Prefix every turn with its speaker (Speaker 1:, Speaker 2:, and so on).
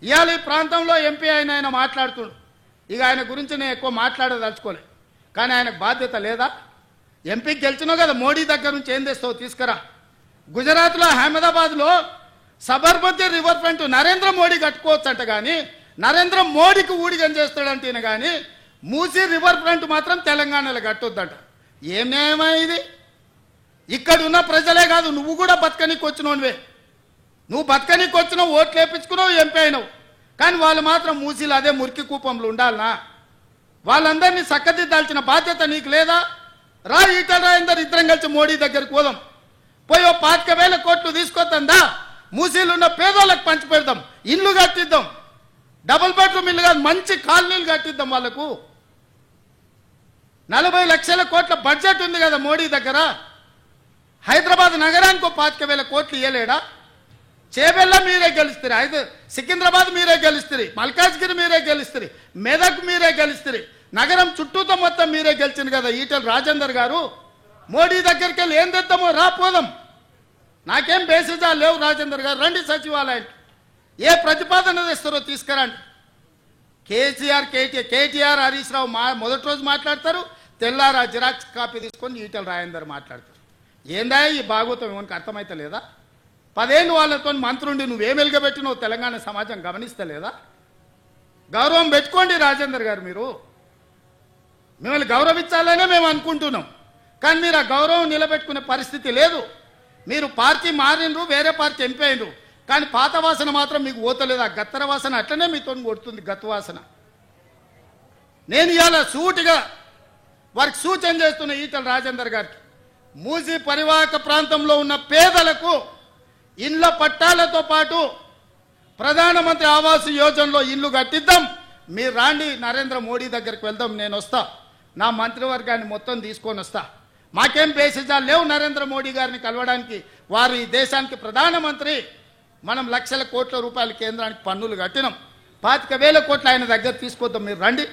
Speaker 1: ఇవాళ ఈ ప్రాంతంలో ఎంపీ ఆయన మాట్లాడుతుండు. ఇక ఆయన గురించి నేను ఎక్కువ మాట్లాడదలుచుకోలే, కానీ ఆయనకు బాధ్యత లేదా? ఎంపీకి గెలిచినావు కదా, మోడీ దగ్గర నుంచి ఏం తెస్తావు తీసుకురా. గుజరాత్లో అహ్మదాబాద్లో సబర్మతి రివర్ ఫ్రంట్ నరేంద్ర మోడీ కట్టుకోవచ్చు అంట, కానీ నరేంద్ర మోడీకి ఊడిగం చేస్తాడంటే కానీ మూసీ రివర్ ఫ్రంట్ మాత్రం తెలంగాణలో కట్టొద్దంట. ఏం న్యాయమా ఇది? ఇక్కడ ఉన్న ప్రజలే కాదు, నువ్వు కూడా బతకనీకి వచ్చినోనివే. నువ్వు బతకనీకి వచ్చినావు, ఓట్లు వేయించుకున్నావు, ఎంపీ అయినావు, కానీ వాళ్ళు మాత్రం మూసీలు అదే మురికి కూపంలో ఉండాలనా? వాళ్ళందరినీ చక్కదిద్దాల్సిన బాధ్యత నీకు లేదా? రా, ఈటల రాజేందర్ ఇద్దరం కలిసి మోడీ దగ్గరికి పోదాం, పోయి 25,000 కోట్లు తీసుకొద్దా, మూసీలు ఉన్న పేదోళ్ళకి పంచి పెడదాం, ఇల్లు కట్టిద్దాం, డబుల్ బెడ్రూమ్ ఇల్లు కాదు మంచి కాలనీలు కట్టిద్దాం వాళ్ళకు. 40 లక్షల కోట్ల బడ్జెట్ ఉంది కదా మోడీ దగ్గర. హైదరాబాద్ నగరానికి 25,000 కోట్లు ఇవ్వలేడా? చేబెల్ల మీరే గెలుస్తారు, సికింద్రాబాద్ మీరే గెలుస్తారు, మల్కాజ్గిరి మీరే గెలుస్తారు, మెదక్ మీరే గెలుస్తారు, నగరం చుట్టూతో మొత్తం మీరే గెలిచింది కదా ఈటల రాజేందర్ గారు. మోడీ దగ్గరికి వెళ్ళి ఏం తెద్దామో రా పోదాం. నాకేం బేసిజా లేవు రాజేందర్ గారు, రండి సచివాలయానికి, ఏ ప్రతిపాదన తెస్తారో తీసుకురండి. కేటీఆర్ హరీష్ రావు మొదటి రోజు మాట్లాడతారు, తెల్లారా జిరాక్స్ కాపీ తీసుకొని ఈటల రాజేందర్ మాట్లాడతారు. ఏందా ఈ భాగవతం ఏమనికి అర్థమైతే లేదా? 10 ఏళ్ళు వాళ్ళతో మంత్రుండి నువ్వేం వెలుగబెట్టినో తెలంగాణ సమాజం గమనిస్తలేదా? గౌరవం పెట్టుకోండి రాజేందర్ గారు, మీరు మిమ్మల్ని గౌరవించాలనే మేము అనుకుంటున్నాం, కానీ మీరు ఆ గౌరవం నిలబెట్టుకునే పరిస్థితి లేదు. మీరు పార్టీ మారినరు, వేరే పార్టీ ఎంపీ అయినరు, కానీ పాత వాసన మాత్రం మీకు పోతలేదు. ఆ గత్తర వాసన అట్లనే మీతో కొడుతుంది, గత్తు వాసన. నేను ఇవాళ సూటిగా వారికి సూచన చేస్తున్న ఈటల రాజేందర్ గారికి, మూసీ పరివాహక ప్రాంతంలో ఉన్న పేదలకు ఇళ్ల పట్టాలతో పాటు ప్రధానమంత్రి ఆవాస్ యోజనలో ఇల్లు కట్టిద్దాం. మీరు రాండి, నరేంద్ర మోడీ దగ్గరికి వెళ్దాం, నేను వస్తా, నా మంత్రివర్గాన్ని మొత్తం తీసుకొని వస్తా. మాకేం బేసిజాలు లేవు నరేంద్ర మోడీ గారిని కలవడానికి. వారు ఈ దేశానికి ప్రధానమంత్రి. మనం లక్షల కోట్ల రూపాయల కేంద్రానికి పన్నులు కట్టినాం, 25,000 కోట్లు ఆయన దగ్గర తీసుకొద్దాం, మీరు రండి.